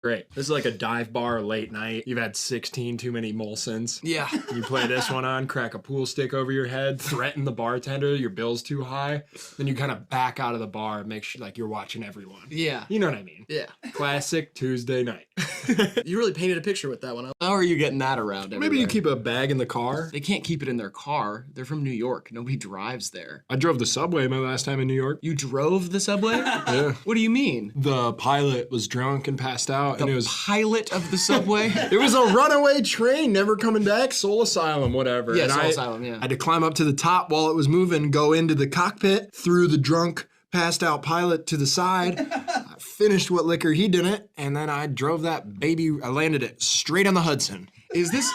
Great. This is like a dive bar late night. You've had 16 too many Molsons. Yeah. You play this one on, crack a pool stick over your head, threaten the bartender, your bill's too high. Then you kind of back out of the bar and make sure like you're watching everyone. Yeah. You know what I mean? Yeah. Classic Tuesday night. You really painted a picture with that one. How are you getting that around everywhere? Maybe you keep a bag in the car. They can't keep it in their car. They're from New York. Nobody drives there. I drove the subway my last time in New York. You drove the subway? Yeah. What do you mean? The pilot was drunk and passed out, and it was pilot of the subway? It was a runaway train, never coming back, Soul Asylum, whatever. Yeah, and Soul Asylum, yeah. I had to climb up to the top while it was moving, go into the cockpit, threw the drunk, passed out pilot to the side, I finished what liquor he didn't, and then I drove that baby, I landed it straight on the Hudson. Is this...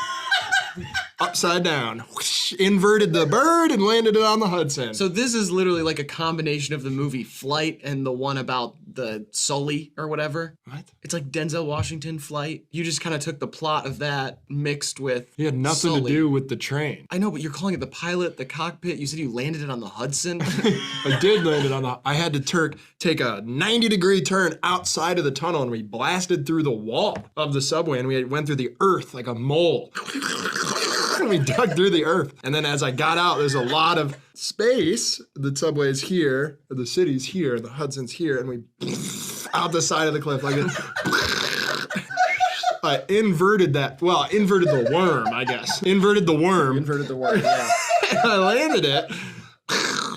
Upside down, whoosh, inverted the bird and landed it on the Hudson. So this is literally like a combination of the movie Flight and the one about the Sully or whatever. What? It's like Denzel Washington Flight. You just kind of took the plot of that mixed with He had nothing Sully. to do with the train. I know, but you're calling it the pilot, the cockpit. You said you landed it on the Hudson. I did land it on the, I had to take a 90-degree turn outside of the tunnel and we blasted through the wall of the subway and we went through the earth like a mole. And we dug through the earth. And then as I got out, there's a lot of space. The subway's here, the city's here, the Hudson's here, and we out the side of the cliff like this. I inverted that, well, inverted the worm, I guess. Inverted the worm. Inverted the word, yeah. And I landed it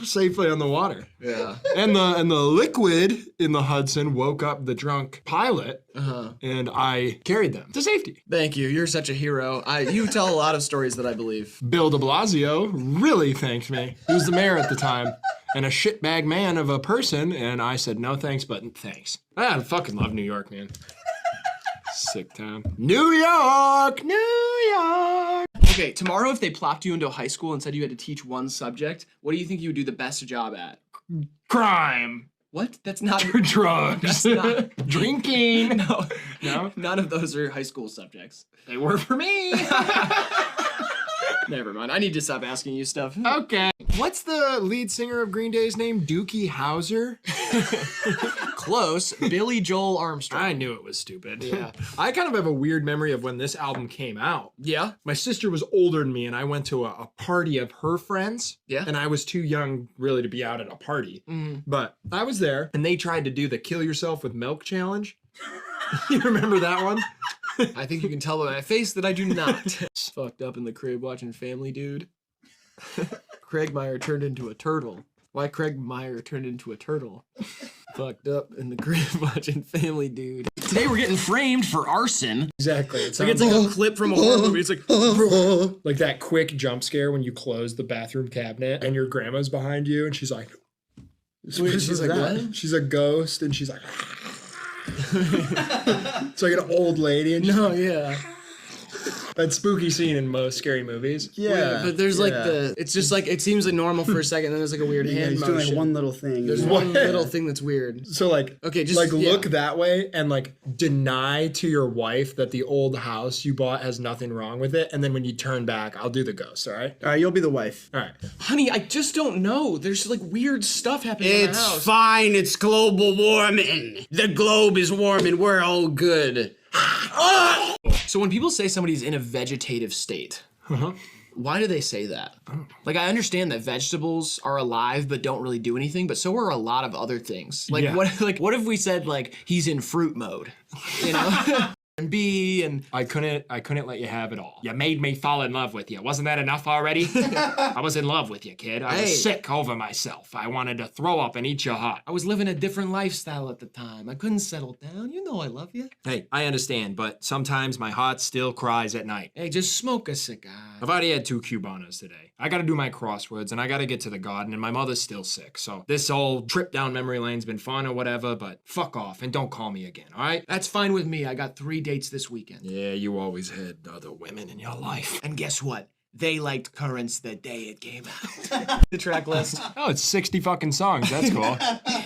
safely on the water. Yeah. And the liquid in the Hudson woke up the drunk pilot, and I carried them to safety. Thank you. You're such a hero. You tell a lot of stories that I believe. Bill de Blasio really thanked me. He was the mayor at the time, and a shitbag man of a person, and I said no thanks, but thanks. I fucking love New York, man. Sick town. New York, New York. Okay, tomorrow if they plopped you into a high school and said you had to teach one subject, what do you think you would do the best job at? Crime. What? That's not... Drugs. That's not... Drinking. No. No? None of those are high school subjects. They were for me. Never mind. I need to stop asking you stuff. Okay. What's the lead singer of Green Day's name? Dookie Howser? Close. Billy Joel Armstrong. I knew it was stupid. Yeah. I kind of have a weird memory of when this album came out. Yeah? My sister was older than me and I went to a party of her friends. Yeah. And I was too young really to be out at a party. Mm. But I was there and they tried to do the kill yourself with milk challenge. You remember that one? I think you can tell by my face that I do not. Fucked up in the crib watching Family Dude. Craig Meyer turned into a turtle. Why Craig Meyer turned into a turtle? Fucked up in the crib watching Family Dude. Today we're getting framed for arson. Exactly. It's like a clip from a horror movie. It's like that quick jump scare when you close the bathroom cabinet and your grandma's behind you and she's like, she's like, what? She's a ghost and she's like, it's like an old lady. And no, yeah. That spooky scene in most scary movies. Yeah, but there's like it's just like, it seems like normal for a second, then there's like a weird hand he's motion. doing like one little thing. There's one little thing that's weird. So like, okay, just like look that way and like deny to your wife that the old house you bought has nothing wrong with it. And then when you turn back, I'll do the ghost, all right? All right, you'll be the wife. All right. Honey, I just don't know. There's like weird stuff happening in the house. It's fine, it's global warming. The globe is warming, we're all good. So when people say somebody's in a vegetative state, why do they say that? Like, I understand that vegetables are alive but don't really do anything, but so are a lot of other things. Like, what if we said like he's in fruit mode, you know? And B and I couldn't let you have it all. You made me fall in love with you. Wasn't that enough already? I was in love with you, kid. I was sick over myself. I wanted to throw up and eat your heart. I was living a different lifestyle at the time. I couldn't settle down. You know I love you. Hey, I understand, but sometimes my heart still cries at night. Hey, just smoke a cigar. I've already had 2 Cubanas today. I gotta do my crosswords and I gotta get to the garden and my mother's still sick. So this whole trip down memory lane's been fun or whatever, but fuck off and don't call me again, all right? That's fine with me. I got 3 dates this weekend. Yeah, you always had other women in your life. And guess what? They liked Currents the day it came out. The track list. Oh, it's 60 fucking songs. That's cool.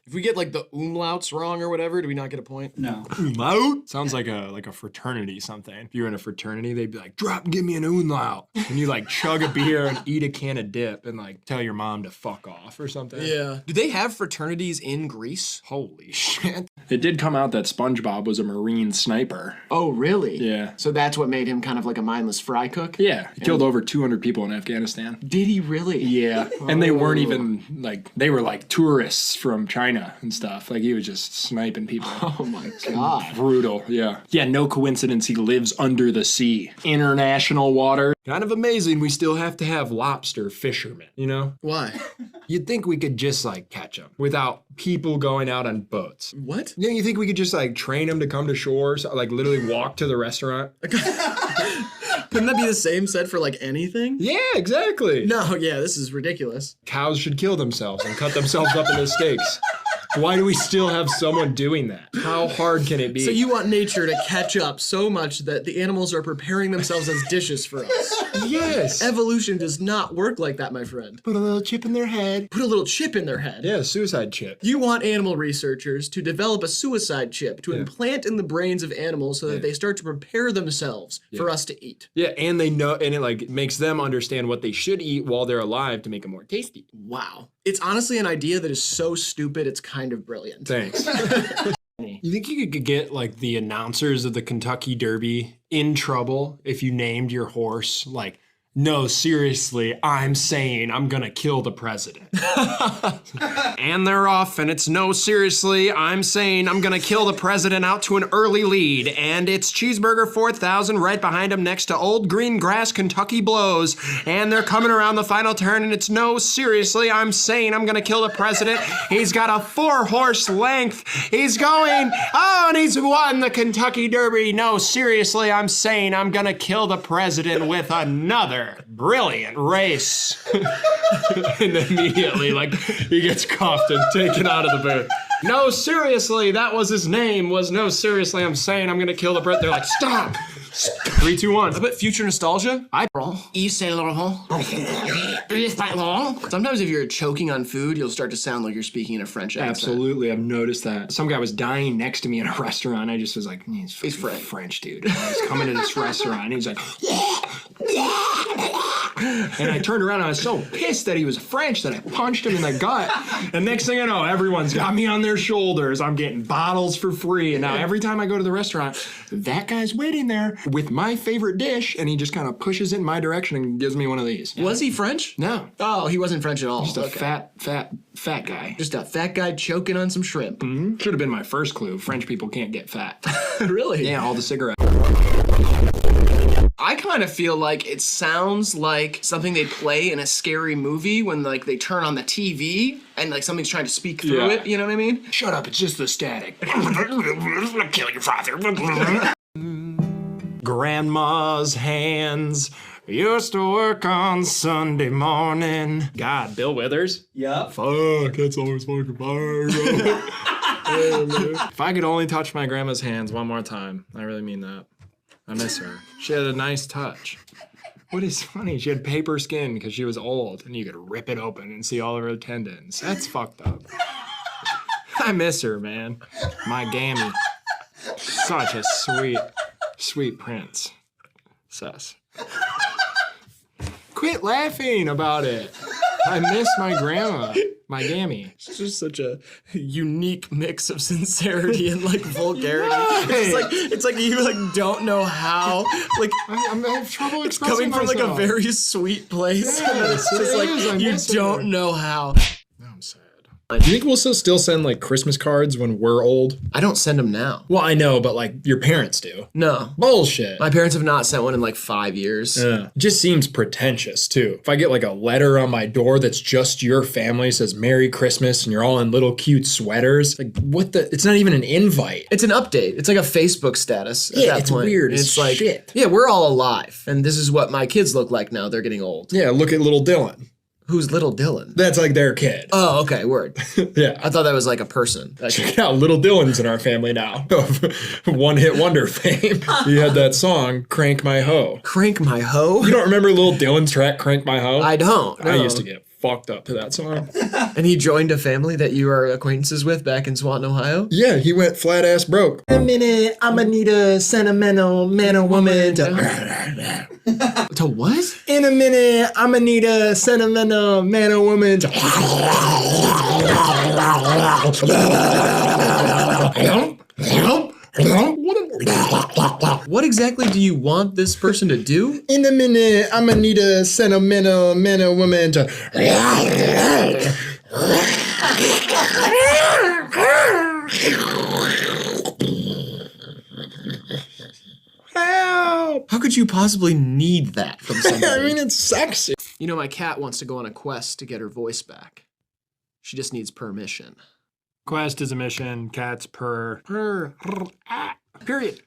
If we get like the umlauts wrong or whatever, do we not get a point? No. Umlaut? Sounds like a fraternity something. If you were in a fraternity, they'd be like, drop and give me an umlaut. And you like chug a beer and eat a can of dip and like tell your mom to fuck off or something. Yeah. Do they have fraternities in Greece? Holy shit. It did come out that SpongeBob was a Marine sniper. Oh, really? Yeah. So that's what made him kind of like a mindless fry cook? Yeah. He killed over 200 people in Afghanistan. Did he really? Yeah. And they weren't even like, they were like tourists from China and stuff. Like he was just sniping people. Oh my God. Brutal. Yeah. Yeah. No coincidence he lives under the sea. International water. Kind of amazing we still have to have lobster fishermen, you know? Why? You'd think we could just like catch them without people going out on boats. What? Yeah, you think we could just like train them to come to shore, so, like literally walk to the restaurant? Couldn't that be the same said for like anything? Yeah, exactly. No, yeah, this is ridiculous. Cows should kill themselves and cut themselves up into steaks. Why do we still have someone doing that? How hard can it be? So you want nature to catch up so much that the animals are preparing themselves as dishes for us? Yes. Evolution does not work like that, my friend. Put a little chip in their head. Put a little chip in their head. Yeah, suicide chip. You want animal researchers to develop a suicide chip to implant in the brains of animals so that they start to prepare themselves for us to eat. Yeah, and they know, and it like makes them understand what they should eat while they're alive to make it more tasty. Wow. It's honestly an idea that is so stupid, it's kind of brilliant. Thanks. You think you could get like the announcers of the Kentucky Derby in trouble if you named your horse like, no, seriously, I'm saying I'm gonna kill the president. And they're off, and it's no, seriously, I'm saying I'm gonna kill the president out to an early lead. And it's Cheeseburger 4000 right behind him next to Old Green Grass Kentucky Blows. And they're coming around the final turn, and it's no, seriously, I'm saying I'm gonna kill the president. He's got a 4-horse length. He's going, oh, and he's won the Kentucky Derby. No, seriously, I'm saying I'm gonna kill the president with another brilliant race. And immediately, like, he gets cuffed and taken out of the booth. No, seriously, that was his name, was no, seriously, I'm saying I'm gonna kill the Brit. They're like, stop. 3, 2, 1. A bit future nostalgia. Sometimes if you're choking on food, you'll start to sound like you're speaking in a French accent. Absolutely, I've noticed that. Some guy was dying next to me in a restaurant. I just was like, he's French, dude. And I was coming to this restaurant, and he's like, and I turned around and I was so pissed that he was French that I punched him in the gut. And next thing I know, everyone's got me on their shoulders. I'm getting bottles for free. And now every time I go to the restaurant, that guy's waiting there with my favorite dish, and he just kind of pushes it in my direction and gives me one of these. Was he French? No. Oh, he wasn't French at all. Just a fat guy. Just a fat guy choking on some shrimp. Mm-hmm. Should have been my first clue. French people can't get fat. Really? Yeah, all the cigarettes. I kind of feel like it sounds like something they'd play in a scary movie when like they turn on the TV and like something's trying to speak through it, you know what I mean? Shut up, it's just the static. Kill your father. Grandma's hands used to work on Sunday morning. God, Bill Withers? Yep. Fuck, that's always fucking fire. If I could only touch my grandma's hands one more time, I really mean that. I miss her. She had a nice touch. What is funny, she had paper skin because she was old, and you could rip it open and see all of her tendons. That's fucked up. I miss her, man. My gammy. Such a sweet prince. Sus. Quit laughing about it. I miss my grandma. My gammy. It's just such a unique mix of sincerity and like vulgarity. It's like you like don't know how. Like I have trouble it's expressing coming from myself. like a very sweet place. Yes, And it's just it like is. I you miss her. don't know how. Now I'm sad. Do you think we'll still send like Christmas cards when we're old? I don't send them now. Well, I know, but like your parents do. No. Bullshit. My parents have not sent one in like 5 years. It just seems pretentious too. If I get like a letter on my door that's just your family, says Merry Christmas, and you're all in little cute sweaters, like what the? It's not even an invite. It's an update. It's like a Facebook status. At that it's point. weird And as it's like, shit. yeah, we're all alive, and this is what my kids look like now. They're getting old. Yeah, look at little Dylan. Who's Little Dylan? That's like their kid. Oh, okay, word. Yeah. I thought that was like a person. Check it out, Little Dylan's in our family now. One-hit wonder fame. He had that song, Crank My Hoe. Crank My Hoe? You don't remember Little Dylan's track, Crank My Hoe? I don't. I no. used to get fucked up to that song. And he joined a family that you are acquaintances with back in Swanton, Ohio? Yeah, he went flat ass broke. In a minute, I'ma need a sentimental man or woman to... To what? In a minute, I'ma need a sentimental man or woman to... What exactly do you want this person to do? In a minute, I'ma need a sentimental man or woman to... Help! How could you possibly need that from somebody? I mean, it's sexy. You know, my cat wants to go on a quest to get her voice back. She just needs permission. Quest is a mission, cats purr. Purr. Period.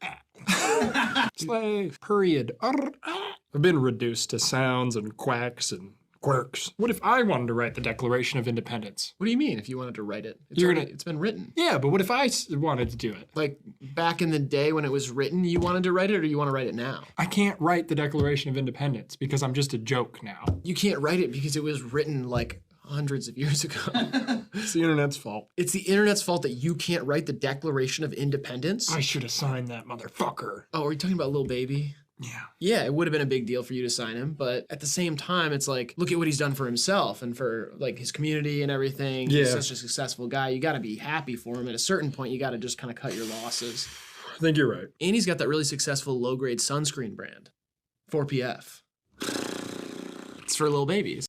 Slay. Period. I've been reduced to sounds and quacks and quirks. What if I wanted to write the Declaration of Independence? What do you mean if you wanted to write it? It's been written. Yeah, but what if I wanted to do it? Like back in the day when it was written, you wanted to write it or do you want to write it now? I can't write the Declaration of Independence because I'm just a joke now. You can't write it because it was written like hundreds of years ago. It's the internet's fault. It's the internet's fault that you can't write the Declaration of Independence? I should have signed that motherfucker. Oh, are you talking about Lil Baby? Yeah. Yeah, it would have been a big deal for you to sign him, but at the same time, it's like, look at what he's done for himself and for like his community and everything. Yeah. He's such a successful guy. You got to be happy for him. At a certain point, you got to just kind of cut your losses. I think you're right. And he's got that really successful low-grade sunscreen brand, 4PF. It's for little babies.